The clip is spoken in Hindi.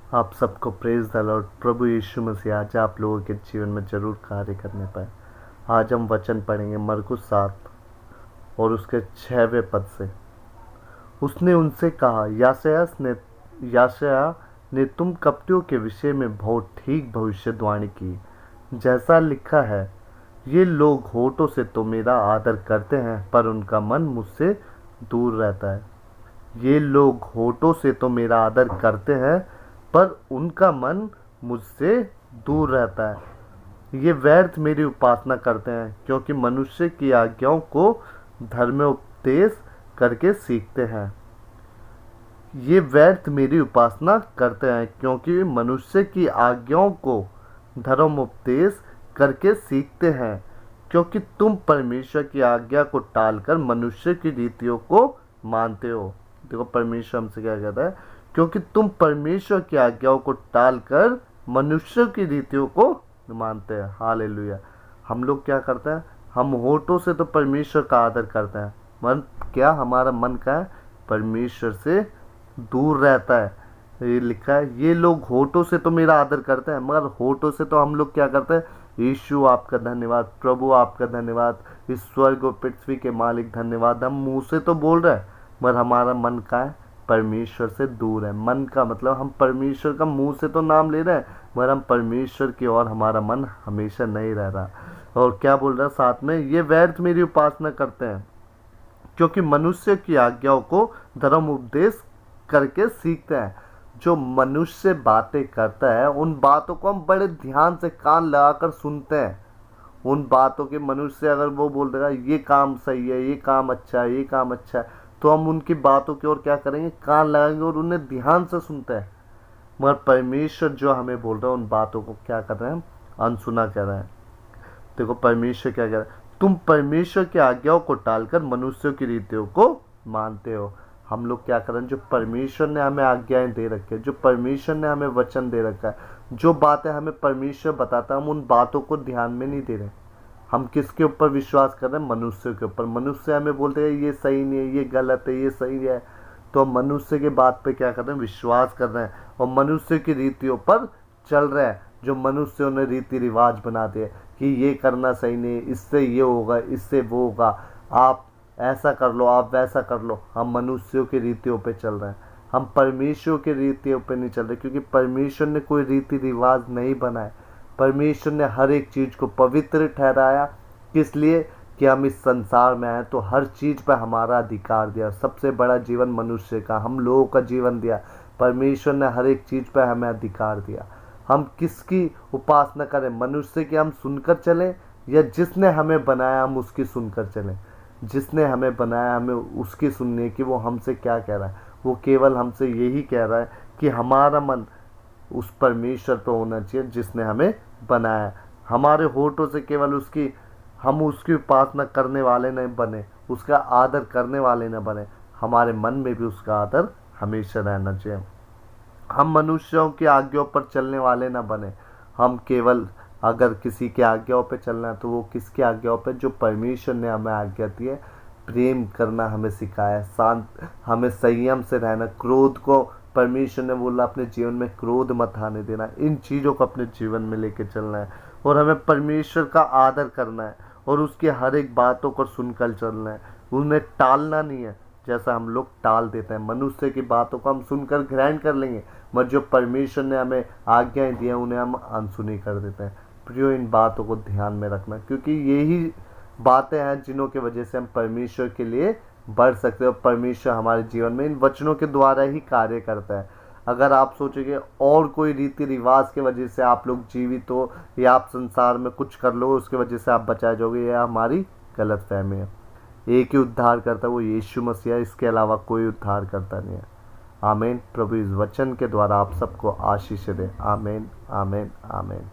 आप सबको प्रेज द लॉर्ड। प्रभु यीशु मसीह आज आप लोगों के जीवन में जरूर कार्य करने पाए। आज हम वचन पढ़ेंगे मरकुस 7 और उसके 6वें पद से। उसने उनसे कहा, याशायाह ने तुम कपटियों के विषय में बहुत ठीक भविष्यवाणी की, जैसा लिखा है, ये लोग होठों से तो मेरा आदर करते हैं पर उनका मन मुझसे दूर रहता है। ये लोग होठों से तो मेरा आदर करते हैं पर उनका मन मुझसे दूर रहता है। ये व्यर्थ मेरी उपासना करते हैं क्योंकि मनुष्य की आज्ञाओं को धर्मोपदेश करके सीखते हैं। ये व्यर्थ मेरी उपासना करते हैं क्योंकि मनुष्य की आज्ञाओं को धर्मोपदेश करके सीखते हैं। क्योंकि तुम परमेश्वर की आज्ञा को टालकर मनुष्य की रीतियों को मानते हो। देखो परमेश्वर हमसे क्या कहता है, क्योंकि तुम परमेश्वर की आज्ञाओं को टालकर मनुष्य की रीतियों को मानते हैं। हालेलुया। हम लोग क्या करते हैं, हम होठों से तो परमेश्वर का आदर करते हैं, मन क्या हमारा मन का है, परमेश्वर से दूर रहता है। ये लिखा है, ये लोग होठों से तो मेरा आदर करते हैं मगर होठों से तो हम लोग क्या करते हैं, यीशु आपका धन्यवाद, प्रभु आपका धन्यवाद, इस स्वर्ग और पृथ्वी के मालिक धन्यवाद। हम मुंह से तो बोल रहे हैं मगर हमारा मन का है, परमेश्वर से दूर है। मन का मतलब हम परमेश्वर का मुंह से तो नाम ले रहे हैं मगर हम परमेश्वर की ओर हमारा मन हमेशा नहीं रह रहा। और क्या बोल रहा है साथ में, ये व्यर्थ मेरी उपासना करते हैं क्योंकि मनुष्य की आज्ञाओं को धर्म उपदेश करके सीखते हैं। जो मनुष्य बातें करता है उन बातों को हम बड़े ध्यान से कान लगाकर सुनते हैं। उन बातों के मनुष्य अगर वो बोल देगा ये काम सही है, ये काम अच्छा है, ये काम अच्छा है, तो हम उनकी बातों की ओर क्या करेंगे, कान लगाएंगे और उन्हें ध्यान से सुनते हैं। मगर परमेश्वर जो हमें बोल रहा है उन बातों को क्या कर रहे हैं, हम अनसुना कर रहे हैं। देखो परमेश्वर क्या कह रहा है, तुम परमेश्वर की आज्ञाओं को टालकर मनुष्यों की रीतियों को मानते हो। हम लोग क्या कर रहे हैं, जो परमेश्वर ने हमें आज्ञाएं दे रखी है, जो परमेश्वर ने हमें वचन दे रखा है, जो बातें हमें परमेश्वर बताता है, हम उन बातों को ध्यान में नहीं दे रहे। हम किसके ऊपर विश्वास कर रहे हैं, मनुष्य के ऊपर। मनुष्य हमें बोलते हैं ये सही नहीं है, ये गलत है, ये सही है, तो हम मनुष्य के बात पे क्या कर रहे हैं, विश्वास कर रहे हैं और मनुष्य की रीतियों पर चल रहे हैं। जो मनुष्यों ने रीति रिवाज बना दिए कि ये करना सही नहीं, इससे ये होगा, इससे वो होगा, आप ऐसा कर लो, आप वैसा कर लो। हम मनुष्यों की रीतियों पे चल रहे हैं, हम परमेश्वर की रीतियों पे नहीं चल रहे, क्योंकि परमेश्वर ने कोई रीति रिवाज नहीं बनाए। परमेश्वर ने हर एक चीज को पवित्र ठहराया, किस लिए, कि हम इस संसार में आए तो हर चीज पर हमारा अधिकार दिया। सबसे बड़ा जीवन मनुष्य का, हम लोगों का जीवन दिया। परमेश्वर ने हर एक चीज पर हमें अधिकार दिया। हम किसकी उपासना करें, मनुष्य की हम सुनकर चलें या जिसने हमें बनाया हम उसकी सुनकर चलें। जिसने हमें बनाया हमें उसकी सुनने की, वो हमसे क्या कह रहा है, वो केवल हमसे यही कह रहा है कि हमारा मन उस परमेश्वर पर होना चाहिए जिसने हमें बनाया। हमारे होठों से केवल उसकी, हम उसकी उपासना करने वाले नहीं बने, उसका आदर करने वाले न बने, हमारे मन में भी उसका आदर हमेशा रहना चाहिए। हम मनुष्यों की आज्ञाओं पर चलने वाले न बने। हम केवल अगर किसी की आज्ञाओं पे चलना है तो वो किसकी आज्ञाओं पे, जो परमेश्वर ने हमें आज्ञा दी है। प्रेम करना हमें सिखाया, शांत, हमें संयम से रहना, क्रोध को परमेश्वर ने बोला अपने जीवन में क्रोध मत आने देना। इन चीज़ों को अपने जीवन में लेके चलना है और हमें परमेश्वर का आदर करना है और उसकी हर एक बातों को सुनकर चलना है, उन्हें टालना नहीं है। जैसा हम लोग टाल देते हैं, मनुष्य की बातों को हम सुनकर ग्रहण कर लेंगे मगर जो परमेश्वर ने हमें आज्ञाएं दी हैं उन्हें हम अनसुनी कर देते हैं। प्रियो, इन बातों को ध्यान में रखना, क्योंकि यही बातें हैं जिनों की वजह से हम परमेश्वर के लिए बढ़ सकते हैं और परमेश्वर हमारे जीवन में इन वचनों के द्वारा ही कार्य करता है। अगर आप सोचोगे और कोई रीति रिवाज के वजह से आप लोग जीवित हो या आप संसार में कुछ कर लो उसके वजह से आप बचाए जाओगे, यह हमारी गलत फहमी है। एक ही उद्धार करता है, वो यीशु मसीह है, इसके अलावा कोई उद्धार करता नहीं है। आमीन। प्रभु इस वचन के द्वारा आप सबको आशीष दे। आमीन, आमीन, आमीन।